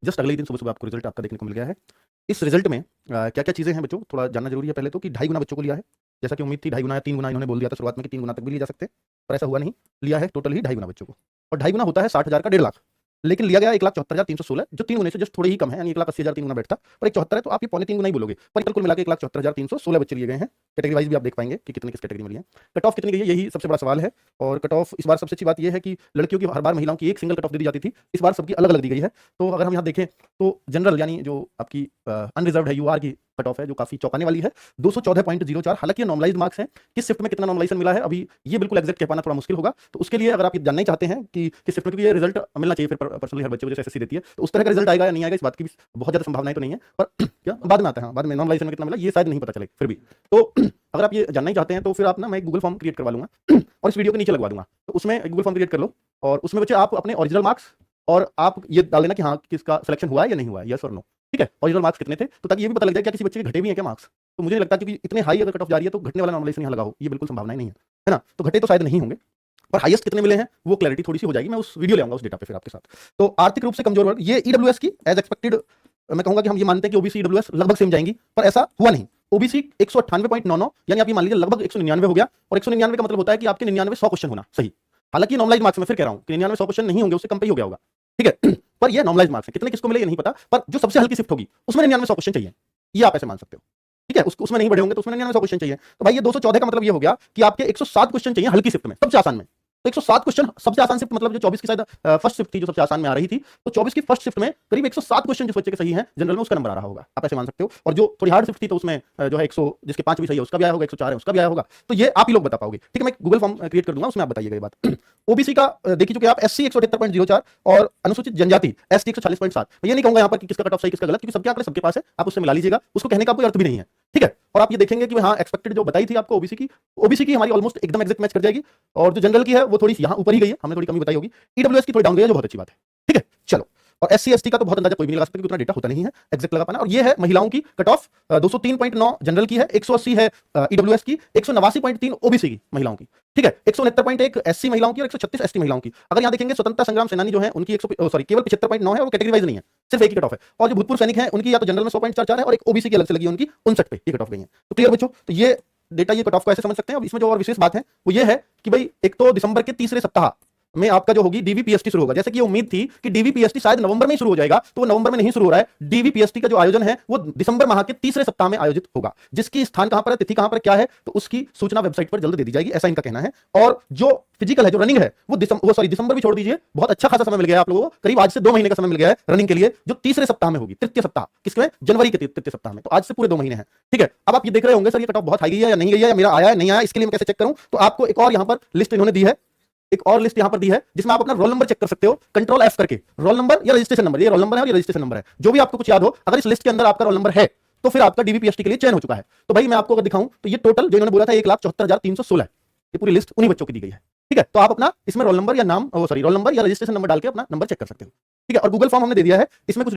Just अगले ही दिन सुबह सुबह आपको रिजल्ट आपका देखने को मिल गया है। इस रिजल्ट में क्या क्या चीज़ें हैं बच्चों, थोड़ा जानना जरूरी है। पहले तो कि 2.5 गुना बच्चों को लिया है, जैसा कि उम्मीद थी 2.5 गुना या 3 गुना, इन्होंने बोल दिया था शुरुआत में कि 3 गुना तक भी लिए जा सकते हैं, पर ऐसा हुआ नहीं। लिया है टोटल ही 2.5 गुना बच्चों को, और 2.5 गुना होता है 60,000 का 1.5 लाख, लेकिन लिया गया 1,74,316, जो 3 गुने से जस्ट थोड़े ही कम है, यानी 1,80,000 3 गुना बैठता, पर 174 है तो आप ये 3.25 गुना ही बोलोगे, पर कुल मिला के 1,74,316 बच्चे लिए गए हैं। कैटेगरी वाइज भी आप देख पाएंगे कि कितने किस कैटेगरी में लिए हैं। कट ऑफ कितनी गई है, यही सबसे बड़ा सवाल है। और कट ऑफ इस बार सबसे अच्छी बात यह है कि लड़कियों की हर बार महिलाओं की एक सिंगल कट ऑफ दी जाती थी, इस बार सबकी अलग अलग दी गई है। तो अगर हम यहाँ देखें तो जनरल यानी जो आपकी अनरिजर्व है यूआर की कट ऑफ है, जो काफी चौंकाने वाली है, 214.04। हालांकि ये नॉर्मलाइज्ड मार्क्स हैं, किस शिफ्ट में कितना नॉर्मलाइजेशन मिला है अभी ये बिल्कुल एग्जैक्ट कह पाना थोड़ा मुश्किल होगा। तो उसके लिए अगर आप ये जानना ही चाहते हैं कि किस शिफ्ट में, क्योंकि ये रिजल्ट मिलना चाहिए फिर पर्सनली हर बच्चे को, जैसे एसएससी देती है, तो उस तरह का रिजल्ट आएगा या नहीं आएगा इस बात की भी बहुत ज्यादा संभावनाएं तो नहीं है, पर क्या बाद में आता है, बाद में नॉर्मलाइजेशन में कितना मिला ये शायद नहीं पता चले फिर भी। तो अगर आप ये जानना ही चाहते हैं तो फिर आप ना, मैं एक गूगल फॉर्म क्रिएट करवा लूंगा और इस वीडियो के नीचे लगवा दूंगा, तो उसमें गूगल फॉर्म क्रिएट कर लो और उसमें बच्चे आप अपने ओरिजिनल मार्क्स और आप ये डाल देना कि हाँ किसका सिलेक्शन हुआ है या नहीं हुआ है, यस और नो, ठीक है। ओरिजिनल मार्क्स कितने थे, तो ताकि ये भी पता लग जाए क्या किसी बच्चे के घटे भी हैं क्या मार्क्स। तो मुझे नहीं लगता, क्योंकि इतने हाई अगर कट ऑफ जा रही है तो घटने वाला नॉर्मलाइजेशन यहाँ लगा हो, ये बिल्कुल संभावना नहीं है ना। तो घटे तो शायद नहीं होंगे, पर हाईएस्ट कितने मिले हैं वो क्लैरिटी थोड़ी सी हो जाएगी, मैं उस वीडियो ले आऊंगा उस डेटा पे फिर आपके साथ। तो आर्थिक रूप से कमजोर वर्ग, ये ईडब्ल्यूएस की एज एक्सपेक्टेड, मैं कहूंगा कि हम ये मानते हैं कि ओबीसी ईडब्ल्यूएस लगभग सेम जाएंगी, पर ऐसा हुआ नहीं। ओबीसी 198.99, यानी आप ये मान लीजिए लगभग 199 हो गया, और 199 का मतलब होता है कि आपके 99 100 क्वेश्चन होना सही। हालांकि नॉर्मलाइज मार्क्स में फिर कह रहा हूं कि 99 100 क्वेश्चन नहीं होंगे, उससे कम पे ही हो गया होगा, ठीक है। पर ये नॉर्मलाइज मार्क्स है, कितने किसको मिले ये नहीं पता, पर जो सबसे हल्की शिफ्ट होगी उसमें 99 100 क्वेश्चन चाहिए, ये आप ऐसे मान सकते हो, ठीक है। उसमें नहीं बढ़े होंगे तो उसमें 99 100 क्वेश्चन चाहिए। तो भाई ये 214 का मतलब ये हो गया कि आपके 107 क्वेश्चन चाहिए हल्की शिफ्ट में, सबसे आसान में। तो 107 क्वेश्चन सबसे आसान शिफ्ट, मतलब जो 24 की शायद फर्स्ट शिफ्ट थी जो सबसे आसान में आ रही थी, तो 24 की फर्स्ट शिफ्ट में करीब 107 क्वेश्चन जिस बच्चे के सही हैं जनरल में उसका नंबर आ रहा होगा, आप ऐसे मान सकते हो। और जो थोड़ी हार्ड शिफ्ट थी तो उसमें जो है 100 जिसके 5 भी सही है उसका भी आया होगा, 104 है उसका भी आया होगा। तो ये आप ही लोग बता पाओगे, ठीक है। मैं गूगल फॉर्म क्रिएट कर दूंगा, उसमें आप बताइएगा ये बात। ओबीसी का देखिए चुके आप, एससी 178.04 और अनुसूचित जनजाति एसटी 140.7। मैं ये नहीं कहूंगा यहाँ पर कि किसका कट ऑफ सही किसका गलत, क्योंकि सबके आंकड़े सबके पास है, आप उससे मिला लीजिएगा, उसको कहने का कोई अर्थ भी नहीं है, ठीक है। और आप ये देखेंगे कि हाँ एक्सपेक्टेड जो बताई थी आपको ओबीसी की हमारी ऑलमोस्ट एकदम एग्जैक्ट मैच कर जाएगी, और जो जनरल की है वो थोड़ी सी यहाँ ऊपर ही गई है, हमने थोड़ी कमी बताई होगी। ईडब्ल्यूएस की थोड़ी डाउन गई है, जो बहुत अच्छी बात है, ठीक है। चलो, और एससी एसटी का तो बहुत अंदाजा कोई भी नहीं लगा सकता, क्योंकि उतना डेटा होता नहीं है एग्जैक्ट लगा पाना। और ये है महिलाओं की कट ऑफ, 203.9 जनरल की है, 180 है ईडब्ल्यूएस की, 189.3 ओबीसी की महिलाओं की, ठीक है। 169.1 एससी महिलाओं की और 136 एसटी महिलाओं की। अगर यहाँ देखेंगे स्वतंत्रता संग्राम सेनानी जो है उनकी केवल 75.9 है, और कैटेगरी वाइज नहीं है, सिर्फ एक ही कट ऑफ है। और जो भूतपूर्व सैनिक हैं उनकी या तो जनरल में 100.44 है, और एक ओबीसी की अलग से लगी है उनकी 59 पे, ये कट ऑफ गई है। तो क्लियर बच्चों, तो ये डेटा, ये कट ऑफ को ऐसे समझ सकते हैं। अब इसमें जो और विशेष बात है वो ये है कि भाई एक तो दिसंबर के तीसरे सप्ताह में आपका जो होगी डीवीपीएसटी शुरू होगा, जैसे कि उम्मीद थी कि डीवीपीएसटी शायद नवंबर में ही शुरू हो जाएगा, तो वो नवंबर में नहीं शुरू हो रहा है। डीवीपीएसटी का जो आयोजन है वो दिसंबर माह के तीसरे सप्ताह में आयोजित होगा, जिसकी स्थान कहां पर है, तिथि कहां पर क्या है, तो उसकी सूचना वेबसाइट पर जल्द दे दी जाएगी, ऐसा इनका कहना है। और जो फिजिकल है, जो रनिंग है, वो दिसंबर भी छोड़ दीजिए, बहुत अच्छा खासा समय मिल गया आप लोगों को, करीब आज से 2 महीने का समय मिल गया है रनिंग के लिए, जो तीसरे सप्ताह में होगी, तृतीय सप्ताह किसमें, जनवरी के तृतीय सप्ताह में। तो आज से पूरे 2 महीने हैं, ठीक है। अब आप ये देख रहे होंगे सर ये कट ऑफ बहुत हाई गई है या नहीं गई है, या मेरा आया है नहीं आया, इसके लिए मैं कैसे चेक करूं। तो आपको एक और यहां पर लिस्ट इन्होंने दी है, एक और लिस्ट यहां पर दी है, जिसमें आप अपना रोल नंबर चेक कर सकते हो, कंट्रोल एफ करके। रोल नंबर या रजिस्ट्रेशन नंबर, ये रोल नंबर है और ये रजिस्ट्रेशन नंबर है, जो भी आपको कुछ याद हो, अगर इस लिस्ट के अंदर आपका रोल नंबर है तो फिर आपका डीवीपीएसटी के लिए चयन हो चुका है। तो भाई मैं आपको अगर दिखाऊं तो ये टोटल जो इन्होंने बोला था 1,74,316, ये पूरी लिस्ट उन्हीं बच्चों की दी गई है, ठीक है। तो आप अपना इसमें रोल नंबर या नाम, रोल नंबर या रजिस्ट्रेशन नंबर डाल के अपना नंबर चेक कर सकते हो, ठीक है। और गूगल फॉर्म हमने दे दिया है, इसमें कुछ